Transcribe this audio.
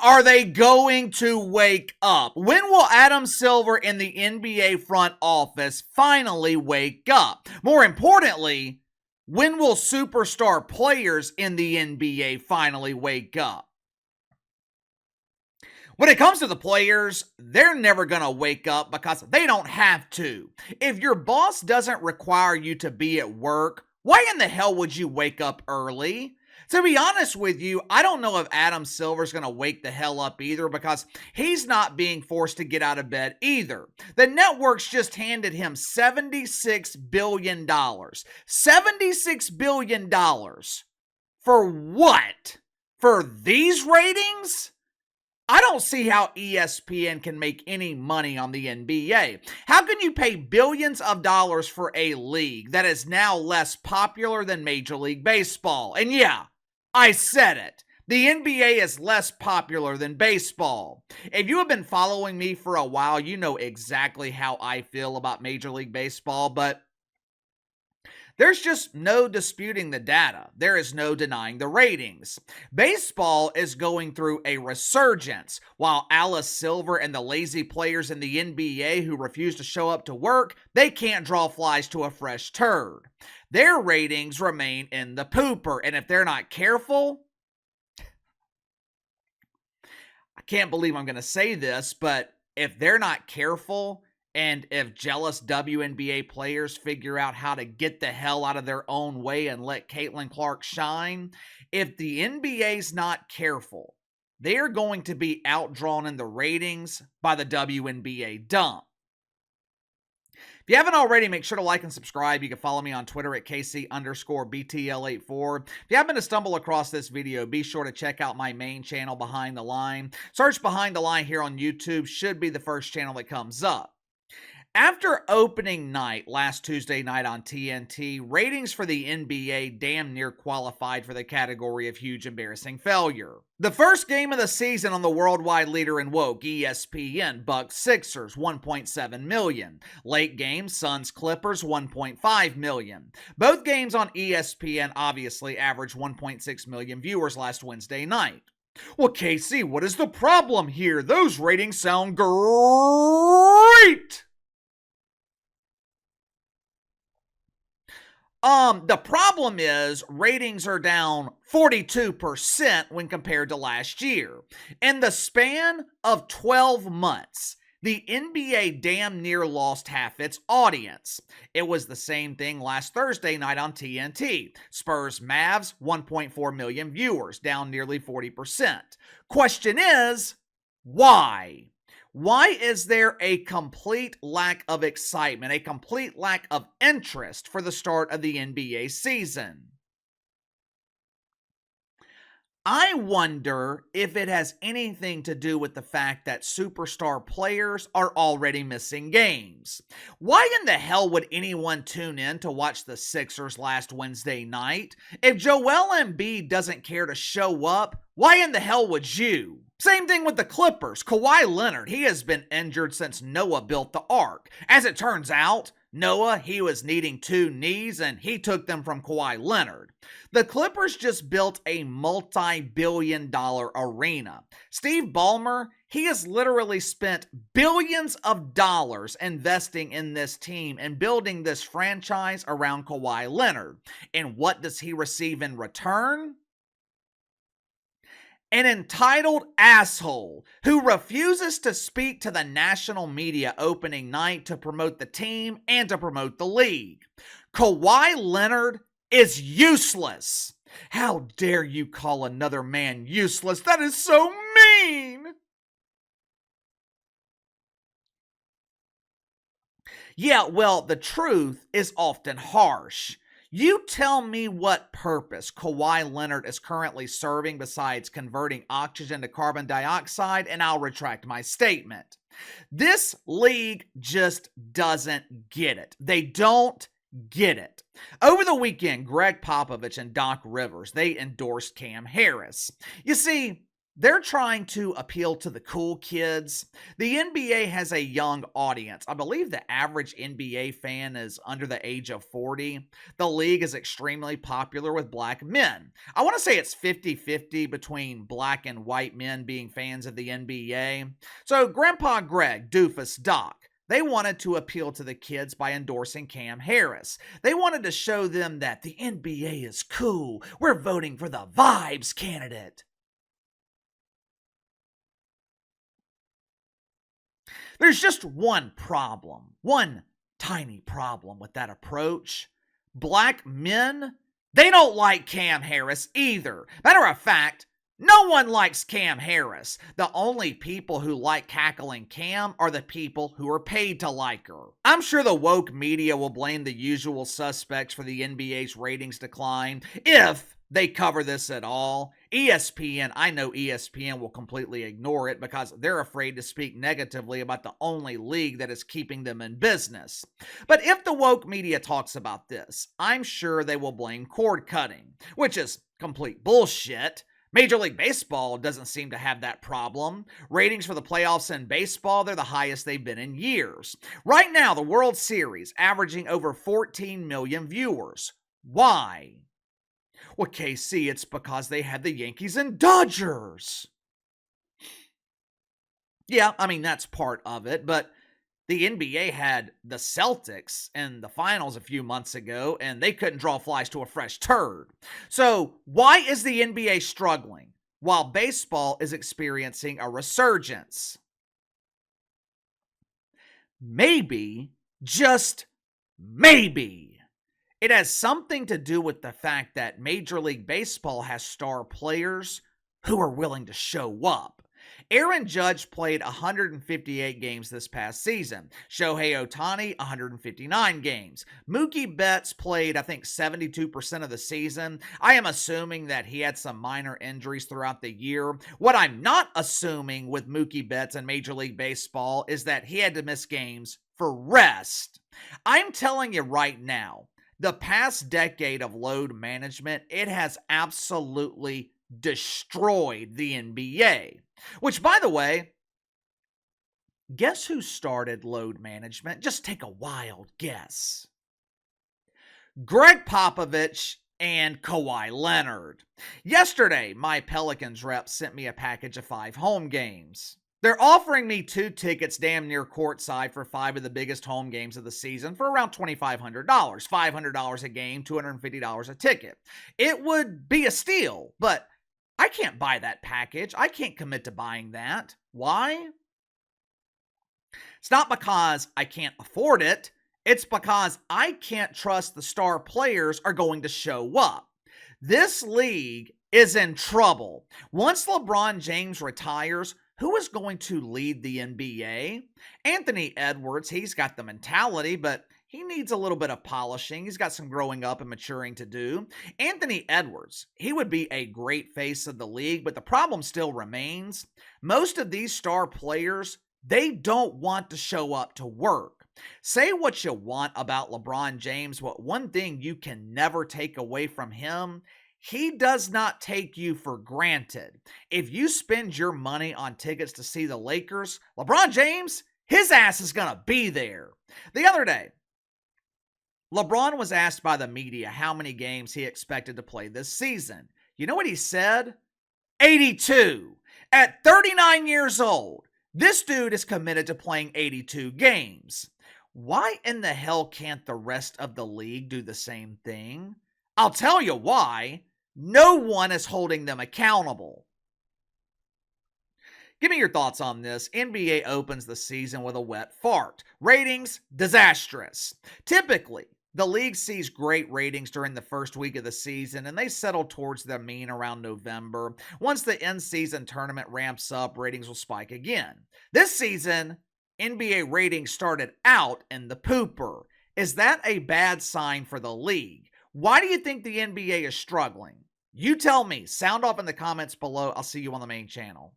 Are they going to wake up? When will Adam Silver in the NBA front office finally wake up? More importantly, when will superstar players in the NBA finally wake up? When it comes to the players, they're never going to wake up because they don't have to. If your boss doesn't require you to be at work, why in the hell would you wake up early? To be honest with you, I don't know if Adam Silver's going to wake the hell up either because he's not being forced to get out of bed either. The networks just handed him $76 billion. $76 billion. For what? For these ratings? I don't see how ESPN can make any money on the NBA. How can you pay billions of dollars for a league that is now less popular than Major League Baseball? And yeah, I said it. The NBA is less popular than baseball. If you have been following me for a while, you know exactly how I feel about Major League Baseball, but there's just no disputing the data. There is no denying the ratings. Baseball is going through a resurgence, while Alice Silver and the lazy players in the NBA who refuse to show up to work, they can't draw flies to a fresh turd. Their ratings remain in the pooper, and if they're not careful, I can't believe I'm going to say this, but if they're not careful, and if jealous WNBA players figure out how to get the hell out of their own way and let Caitlin Clark shine, if the NBA's not careful, they are going to be outdrawn in the ratings by the WNBA dump. If you haven't already, make sure to like and subscribe. You can follow me on Twitter at KC_BTL84. If you happen to stumble across this video, be sure to check out my main channel, Behind the Line. Search Behind the Line here on YouTube. Should be the first channel that comes up. After opening night last Tuesday night on TNT, ratings for the NBA damn near qualified for the category of huge embarrassing failure. The first game of the season on the worldwide leader in woke, ESPN, Bucks Sixers, 1.7 million. Late game, Suns Clippers, 1.5 million. Both games on ESPN obviously averaged 1.6 million viewers last Wednesday night. Well, KC, what is the problem here? Those ratings sound great! The problem is ratings are down 42% when compared to last year. In the span of 12 months, the NBA damn near lost half its audience. It was the same thing last Thursday night on TNT. Spurs Mavs, 1.4 million viewers, down nearly 40%. Question is, why? Why is there a complete lack of excitement, a complete lack of interest for the start of the NBA season? I wonder if it has anything to do with the fact that superstar players are already missing games. Why in the hell would anyone tune in to watch the Sixers last Wednesday night? If Joel Embiid doesn't care to show up, why in the hell would you? Same thing with the Clippers. Kawhi Leonard, he has been injured since Noah built the Ark. As it turns out, Noah, he was needing 2 knees and he took them from Kawhi Leonard. The Clippers just built a multi-billion-dollar arena. Steve Ballmer, he has literally spent billions of dollars investing in this team and building this franchise around Kawhi Leonard. And what does he receive in return? An entitled asshole who refuses to speak to the national media opening night to promote the team and to promote the league. Kawhi Leonard is useless. How dare you call another man useless? That is so mean. Yeah, well, the truth is often harsh. You tell me what purpose Kawhi Leonard is currently serving besides converting oxygen to carbon dioxide, and I'll retract my statement. This league just doesn't get it. They don't get it. Over the weekend, Greg Popovich and Doc Rivers, they endorsed Cam Harris. You see, They're trying to appeal to the cool kids. The NBA has a young audience. I believe the average NBA fan is under the age of 40. The league is extremely popular with black men. I want to say it's 50-50 between black and white men being fans of the NBA. So Grandpa Greg, Doofus, Doc, they wanted to appeal to the kids by endorsing Cam Harris. They wanted to show them that the NBA is cool. We're voting for the vibes candidate. There's just one problem, one tiny problem with that approach. Black men, they don't like Cam Harris either. Matter of fact, no one likes Cam Harris. The only people who like cackling Cam are the people who are paid to like her. I'm sure the woke media will blame the usual suspects for the NBA's ratings decline if they cover this at all. ESPN, I know ESPN will completely ignore it because they're afraid to speak negatively about the only league that is keeping them in business. But if the woke media talks about this, I'm sure they will blame cord cutting, which is complete bullshit. Major League Baseball doesn't seem to have that problem. Ratings for the playoffs in baseball, they're the highest they've been in years. Right now, the World Series averaging over 14 million viewers. Why? Well, KC, it's because they had the Yankees and Dodgers. Yeah, I mean, that's part of it, but the NBA had the Celtics in the finals a few months ago, and they couldn't draw flies to a fresh turd. So, why is the NBA struggling while baseball is experiencing a resurgence? Maybe, just maybe, it has something to do with the fact that Major League Baseball has star players who are willing to show up. Aaron Judge played 158 games this past season. Shohei Ohtani, 159 games. Mookie Betts played, I think, 72% of the season. I am assuming that he had some minor injuries throughout the year. What I'm not assuming with Mookie Betts in Major League Baseball is that he had to miss games for rest. I'm telling you right now, the past decade of load management, it has absolutely destroyed the NBA. Which, by the way, guess who started load management? Just take a wild guess. Greg Popovich and Kawhi Leonard. Yesterday, my Pelicans rep sent me a package of 5 home games. They're offering me 2 tickets damn near courtside for 5 of the biggest home games of the season for around $2,500. $500 a game, $250 a ticket. It would be a steal, but I can't buy that package. I can't commit to buying that. Why? It's not because I can't afford it. It's because I can't trust the star players are going to show up. This league is in trouble. Once LeBron James retires, who is going to lead the NBA? Anthony Edwards, he's got the mentality, but he needs a little bit of polishing. He's got some growing up and maturing to do. Anthony Edwards, he would be a great face of the league, but the problem still remains. Most of these star players, they don't want to show up to work. Say what you want about LeBron James, but one thing you can never take away from him, he does not take you for granted. If you spend your money on tickets to see the Lakers, LeBron James, his ass is going to be there. The other day, LeBron was asked by the media how many games he expected to play this season. You know what he said? 82. At 39 years old, this dude is committed to playing 82 games. Why in the hell can't the rest of the league do the same thing? I'll tell you why. No one is holding them accountable. Give me your thoughts on this. NBA opens the season with a wet fart. Ratings, disastrous. Typically, the league sees great ratings during the first week of the season, and they settle towards the mean around November. Once the in-season tournament ramps up, ratings will spike again. This season, NBA ratings started out in the pooper. Is that a bad sign for the league? Why do you think the NBA is struggling? You tell me. Sound off in the comments below. I'll see you on the main channel.